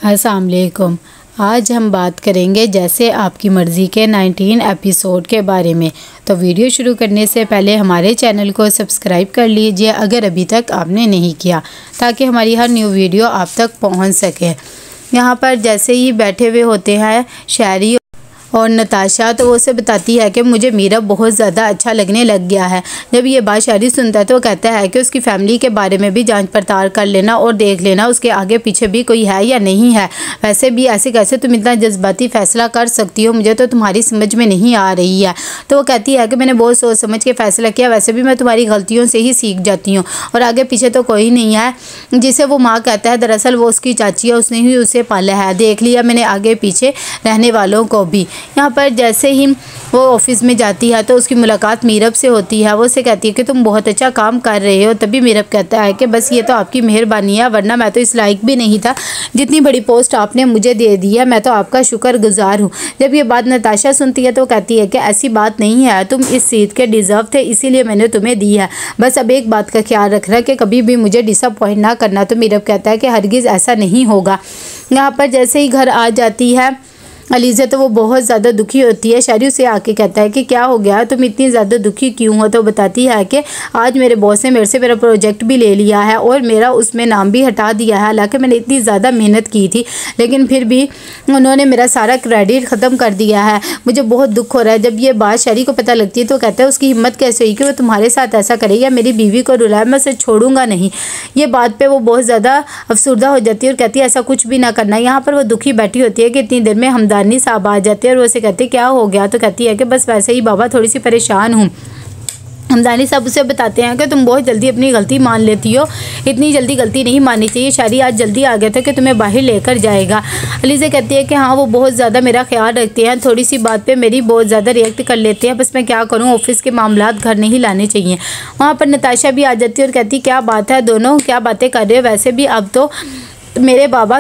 अस्सलाम वालेकुम। आज हम बात करेंगे जैसे आपकी मर्ज़ी के 19 एपिसोड के बारे में। तो वीडियो शुरू करने से पहले हमारे चैनल को सब्सक्राइब कर लीजिए अगर अभी तक आपने नहीं किया, ताकि हमारी हर न्यू वीडियो आप तक पहुंच सके। यहाँ पर जैसे ही बैठे हुए होते हैं शहरी और नताशा, तो वो उसे बताती है कि मुझे मीरब बहुत ज़्यादा अच्छा लगने लग गया है। जब ये बात शायरी सुनता है तो वो कहता है कि उसकी फ़ैमिली के बारे में भी जांच पड़ताल कर लेना और देख लेना उसके आगे पीछे भी कोई है या नहीं है। वैसे भी ऐसे कैसे तुम इतना जज्बाती फ़ैसला कर सकती हो, मुझे तो तुम्हारी समझ में नहीं आ रही है। तो वो कहती है कि मैंने बहुत सोच समझ के फ़ैसला किया, वैसे भी मैं तुम्हारी गलतियों से ही सीख जाती हूँ और आगे पीछे तो कोई नहीं है। जिसे वो माँ कहता है दरअसल वो उसकी चाची है, उसने ही उसे पाला है। देख लिया मैंने आगे पीछे रहने वालों को भी। यहाँ पर जैसे ही वो ऑफिस में जाती है तो उसकी मुलाकात मीरब से होती है। वो उसे कहती है कि तुम बहुत अच्छा काम कर रहे हो। तभी मीरब कहता है कि बस ये तो आपकी मेहरबानी है, वरना मैं तो इस लायक भी नहीं था। जितनी बड़ी पोस्ट आपने मुझे दे दी है, मैं तो आपका शुक्रगुजार हूँ। जब ये बात नताशा सुनती है तो कहती है कि ऐसी बात नहीं है, तुम इस सीट के डिज़र्व थे, इसीलिए मैंने तुम्हें दी है। बस अब एक बात का ख्याल रखना कि कभी भी मुझे डिसअपॉइंट ना करना। तो मीरब कहता है कि हरगिज़ ऐसा नहीं होगा। यहाँ पर जैसे ही घर आ जाती है अलीज़ा, तो वो बहुत ज़्यादा दुखी होती है। शायरी उसे आके कहता है कि क्या हो गया, तुम इतनी ज़्यादा दुखी क्यों हो। तो बताती है कि आज मेरे बॉस ने मेरे से मेरा प्रोजेक्ट भी ले लिया है और मेरा उसमें नाम भी हटा दिया है। हालांकि मैंने इतनी ज़्यादा मेहनत की थी, लेकिन फिर भी उन्होंने मेरा सारा क्रेडिट ख़त्म कर दिया है। मुझे बहुत दुख हो रहा है। जब ये बात शायरी को पता लगती है तो कहता है उसकी हिम्मत कैसे हुई कि वो तुम्हारे साथ ऐसा करे या मेरी बीवी को रुलाए, मैं उसे छोड़ूंगा नहीं। ये बात पर वो बहुत ज़्यादा अफसरदा हो जाती है और कहती है ऐसा कुछ भी ना करना। यहाँ पर वो दुखी बैठी होती है कि इतनी देर में हमदानी साहब आ जाते हैं और वो उसे कहते क्या हो गया। तो कहती है कि बस वैसे ही बाबा, थोड़ी सी परेशान हूँ। हमदानी साहब उसे बताते हैं कि तुम बहुत जल्दी अपनी गलती मान लेती हो, इतनी जल्दी गलती नहीं माननी चाहिए। शायरी आज जल्दी आ गया था कि तुम्हें बाहर लेकर जाएगा। अलीज़ा कहती है कि हाँ, वो बहुत ज़्यादा मेरा ख्याल रखते हैं, थोड़ी सी बात पे मेरी बहुत ज़्यादा रिएक्ट कर लेते हैं। बस मैं क्या करूँ, ऑफिस के मामलात घर नहीं लाने चाहिए। वहाँ पर नताशा भी आ जाती है और कहती क्या बात है, दोनों क्या बातें कर रहे हो। वैसे भी अब तो मेरे बाबा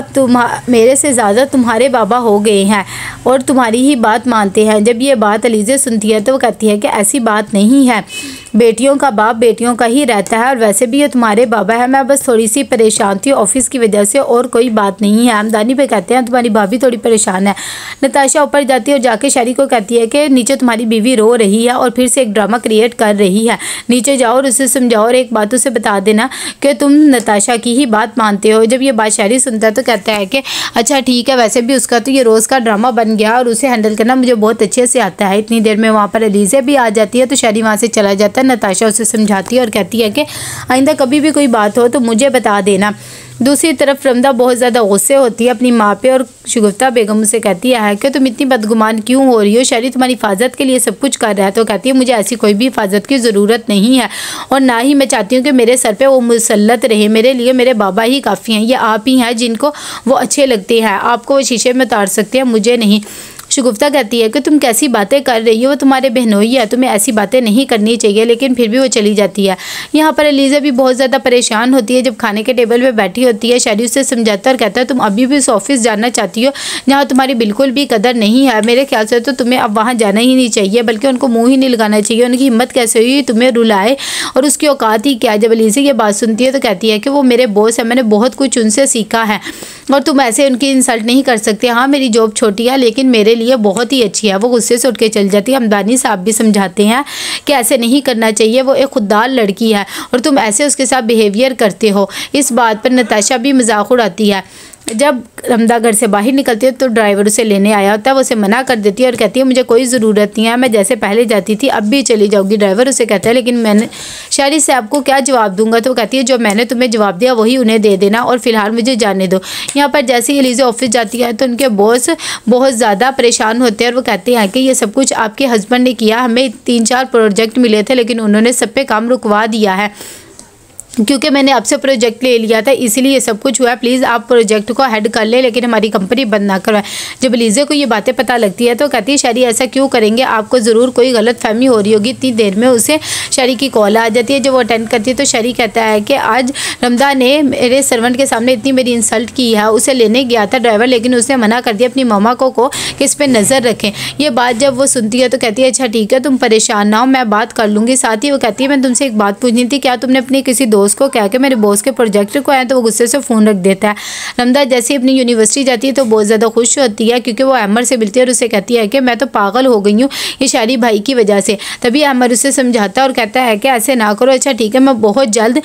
मेरे से ज़्यादा तुम्हारे बाबा हो गए हैं और तुम्हारी ही बात मानते हैं। जब ये बात अलीज़ा सुनती है तो वो कहती है कि ऐसी बात नहीं है, बेटियों का बाप बेटियों का ही रहता है और वैसे भी ये तुम्हारे बाबा है। मैं बस थोड़ी सी परेशान थी ऑफिस की वजह से और कोई बात नहीं है। हमदानी पे कहते हैं तुम्हारी भाभी थोड़ी परेशान है। नताशा ऊपर जाती है और जाके शायरी को कहती है कि नीचे तुम्हारी बीवी रो रही है और फिर से एक ड्रामा क्रिएट कर रही है, नीचे जाओ और उसे समझाओ और एक बात उसे बता देना कि तुम नताशा की ही बात मानते हो। जब ये बात शायरी सुनता है तो कहता है कि अच्छा ठीक है, वैसे भी उसका तो ये रोज़ का ड्रामा बन गया और उसे हैंडल करना मुझे बहुत अच्छे से आता है। इतनी देर में वहाँ पर अलीज़ा भी आ जाती है तो शायरी वहाँ से चला जाता है। नताशा उसे समझाती है और कहती है कि आइंदा कभी भी कोई बात हो तो मुझे बता देना। दूसरी तरफ रमदा बहुत ज़्यादा गुस्से होती है अपनी माँ पे और शगुफ्ता बेगम से कहती है कि तुम इतनी बदगुमान क्यों हो रही हो, शायरी तुम्हारी हिफाजत के लिए सब कुछ कर रहा है। तो कहती है मुझे ऐसी कोई भी हिफाजत की ज़रूरत नहीं है और ना ही मैं चाहती हूँ कि मेरे सर पे वो मुसल्लत रहे। मेरे लिए मेरे बाबा ही काफ़ी हैं, ये आप ही हैं जिनको वो अच्छे लगते हैं, आपको वो शीशे में उतार सकते हैं, मुझे नहीं। शगुफ्ता कहती है कि तुम कैसी बातें कर रही हो, वो तुम्हारे बहनोई है, तुम्हें ऐसी बातें नहीं करनी चाहिए, लेकिन फिर भी वो चली जाती है। यहाँ पर अलीज़ा भी बहुत ज़्यादा परेशान होती है। जब खाने के टेबल पे बैठी होती है शायरी उसे समझाता और कहता है तुम अभी भी उस ऑफिस जाना चाहती हो जहाँ तुम्हारी बिल्कुल भी कदर नहीं है। मेरे ख्याल से तो तुम्हें अब वहाँ जाना ही नहीं चाहिए, बल्कि उनको मुँह ही नहीं लगाना चाहिए। उनकी हिम्मत कैसे हुई तुम्हें रुलाए और उसकी औकात ही क्या। जब अलीज़ा ये बात सुनती है तो कहती है कि वो मेरे बॉस है, मैंने बहुत कुछ उनसे सीखा है और तुम ऐसे उनकी इंसल्ट नहीं कर सकते। हाँ, मेरी जॉब छोटी है लेकिन मेरे लिए बहुत ही अच्छी है। वो गुस्से से उठ के चल जाती है। हमदानी साहब भी समझाते हैं कि ऐसे नहीं करना चाहिए, वो एक खुददार लड़की है और तुम ऐसे उसके साथ बिहेवियर करते हो। इस बात पर नताशा भी मजाक उड़ाती है। जब रमदा घर से बाहर निकलती है तो ड्राइवर उसे लेने आया होता है, वो उसे मना कर देती है और कहती है मुझे कोई ज़रूरत नहीं है, मैं जैसे पहले जाती थी अब भी चली जाऊँगी। ड्राइवर उसे कहता है लेकिन मैंने शायरी से आपको क्या जवाब दूंगा। तो कहती है जो मैंने तुम्हें जवाब दिया वही उन्हें दे देना और फिलहाल मुझे जाने दो। यहाँ पर जैसे ही अलीज़ा ऑफिस जाती है तो उनके बॉस बहुत ज़्यादा परेशान होते हैं और वो कहते हैं कि ये सब कुछ आपके हस्बैंड ने किया, हमें 3-4 प्रोजेक्ट मिले थे लेकिन उन्होंने सब पे काम रुकवा दिया है क्योंकि मैंने आपसे प्रोजेक्ट ले लिया था, इसीलिए ये सब कुछ हुआ है। प्लीज़ आप प्रोजेक्ट को हेड कर ले लेकिन हमारी कंपनी बंद ना करवाएं। जब अलीज़ा को ये बातें पता लगती है तो कहती है शायरी ऐसा क्यों करेंगे, आपको ज़रूर कोई गलत फहमी हो रही होगी। इतनी देर में उसे शायरी की कॉल आ जाती है। जब वो अटेंड करती है तो शायरी कहता है कि आज रमदा ने मेरे सर्वेंट के सामने इतनी मेरी इंसल्ट की है। उसे लेने गया था ड्राइवर, लेकिन उसने मना कर दिया अपनी मामा को कि इस पर नज़र रखें। ये बात जब वो सुनती है तो कहती है अच्छा ठीक है, तुम परेशान ना हो, मैं बात कर लूँगी। साथ ही वो कहती है मैं तुमसे एक बात पूछनी थी, क्या तुमने अपने किसी दोस्त दोस्त को कह के मेरे बॉस के प्रोजेक्ट को आए तो वो गुस्से से फ़ोन रख देता है। रमदा जैसे ही अपनी यूनिवर्सिटी जाती है तो बहुत ज़्यादा खुश होती है क्योंकि वो अमर से मिलती है और उसे कहती है कि मैं तो पागल हो गई हूँ ये शारी भाई की वजह से। तभी अमर उसे समझाता है और कहता है कि ऐसे ना करो, अच्छा ठीक है मैं बहुत जल्द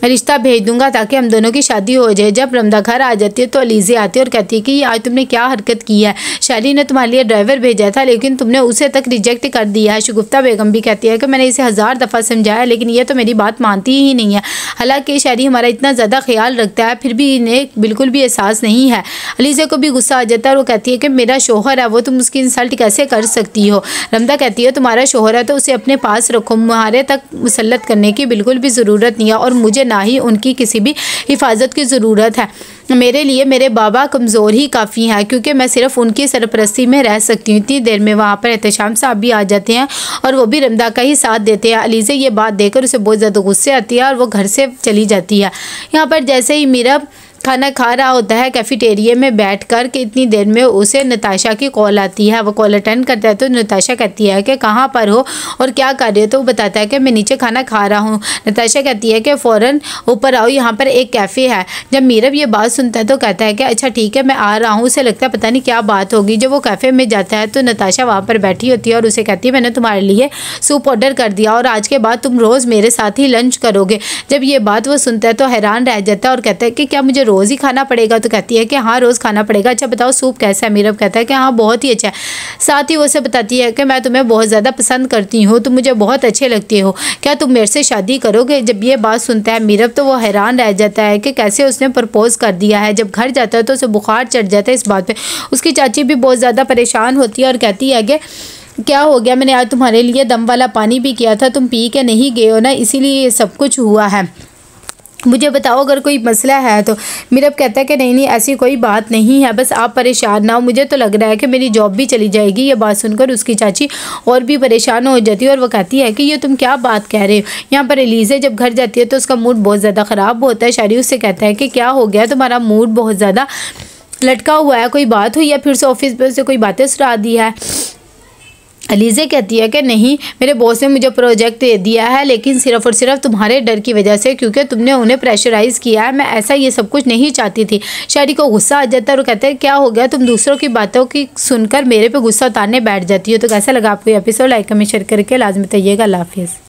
रिश्ता भेज दूंगा ताकि हम दोनों की शादी हो जाए। जब रमदा घर आ जाती है तो अलीज़े आती है और कहती है कि आज तुमने क्या हरकत की है, शाली ने तुम्हारे लिए ड्राइवर भेजा था लेकिन तुमने उसे तक रिजेक्ट कर दिया है। शगुफ्ता बेगम भी कहती है कि मैंने इसे 1000 दफ़ा समझाया लेकिन ये तो मेरी बात मानती ही नहीं है। हालांकि शारी हमारा इतना ज़्यादा ख्याल रखता है फिर भी इन्हें बिल्कुल भी एहसास नहीं है। अलीज़े को भी गुस्सा आ जाता है और वो कहती है कि मेरा शोहर है, वो तुम उसकी इंसल्ट कैसे कर सकती हो। रमदा कहती है तुम्हारा शोहर है तो उसे अपने पास रखो, मुहारे तक मुसल्लत करने की बिल्कुल भी ज़रूरत नहीं है और मुझे ना ही उनकी किसी भी हिफाजत की ज़रूरत है। मेरे लिए मेरे बाबा कमज़ोर ही काफ़ी हैं क्योंकि मैं सिर्फ उनकी सरपरस्ती में रह सकती हूँ। इतनी देर में वहाँ पर एहतशाम साहब भी आ जाते हैं और वो भी रमदा का ही साथ देते हैं। अलीज़े ये बात देखकर उसे बहुत ज़्यादा गुस्से आती है और वो घर से चली जाती है। यहाँ पर जैसे ही मीरा खाना खा रहा होता है कैफेटेरिया में बैठकर कि इतनी देर में उसे नताशा की कॉल आती है। वो कॉल अटेंड करता है तो नताशा कहती है कि कहाँ पर हो और क्या कर रहे हो, तो वो बताता है कि मैं नीचे खाना खा रहा हूँ। नताशा कहती है कि फ़ौरन ऊपर आओ, यहाँ पर एक कैफ़े है। जब मीरब ये बात सुनता है तो कहता है कि अच्छा ठीक है मैं आ रहा हूँ। उसे लगता है पता नहीं क्या बात होगी। जब वो कैफ़े में जाता है तो नताशा वहाँ पर बैठी होती है और उसे कहती है मैंने तुम्हारे लिए सूप ऑर्डर कर दिया और आज के बाद तुम रोज़ मेरे साथ ही लंच करोगे। जब ये बात वो सुनता है तो हैरान रह जाता है और कहता है कि क्या मुझे रोज़ ही खाना पड़ेगा। तो कहती है कि हाँ रोज़ खाना पड़ेगा। अच्छा बताओ सूप कैसा है। मीरब कहता है कि हाँ बहुत ही अच्छा है। साथ ही वो उसे बताती है कि मैं तुम्हें बहुत ज़्यादा पसंद करती हूँ, तुम मुझे बहुत अच्छे लगते हो, क्या तुम मेरे से शादी करोगे। जब ये बात सुनता है मीरब तो वो हैरान रह जाता है कि कैसे उसने प्रपोज कर दिया है। जब घर जाता है तो उसे बुखार चढ़ जाता है इस बात पे। उसकी चाची भी बहुत ज़्यादा परेशान होती है और कहती है कि क्या हो गया, मैंने आज तुम्हारे लिए दम वाला पानी भी किया था, तुम पी के नहीं गए हो ना, इसीलिए ये सब कुछ हुआ है, मुझे बताओ अगर कोई मसला है तो। मीरब कहता है कि नहीं ऐसी कोई बात नहीं है, बस आप परेशान ना हो, मुझे तो लग रहा है कि मेरी जॉब भी चली जाएगी। ये बात सुनकर उसकी चाची और भी परेशान हो जाती है और वो कहती है कि ये तुम क्या बात कह रहे हो। यहाँ पर एलिज़ा जब घर जाती है तो उसका मूड बहुत ज़्यादा ख़राब होता है। शारी उससे कहता है कि क्या हो गया, तुम्हारा मूड बहुत ज़्यादा लटका हुआ है, कोई बात हुई या फिर से ऑफिस पर से कोई बातें सुना दी है। अलीज़े कहती है कि नहीं मेरे बॉस ने मुझे प्रोजेक्ट दे दिया है लेकिन सिर्फ और सिर्फ तुम्हारे डर की वजह से, क्योंकि तुमने उन्हें प्रेशराइज़ किया है, मैं ऐसा ये सब कुछ नहीं चाहती थी। शारी को गुस्सा आ जाता है और कहता है क्या हो गया, तुम दूसरों की बातों की सुनकर मेरे पे गुस्सा उतारने बैठ जाती हो। तो कैसा लगा आपको ये एपिसोड, लाइक कमेंट शेयर करके लाजमी बताइएगा। अल्लाह हाफिज़।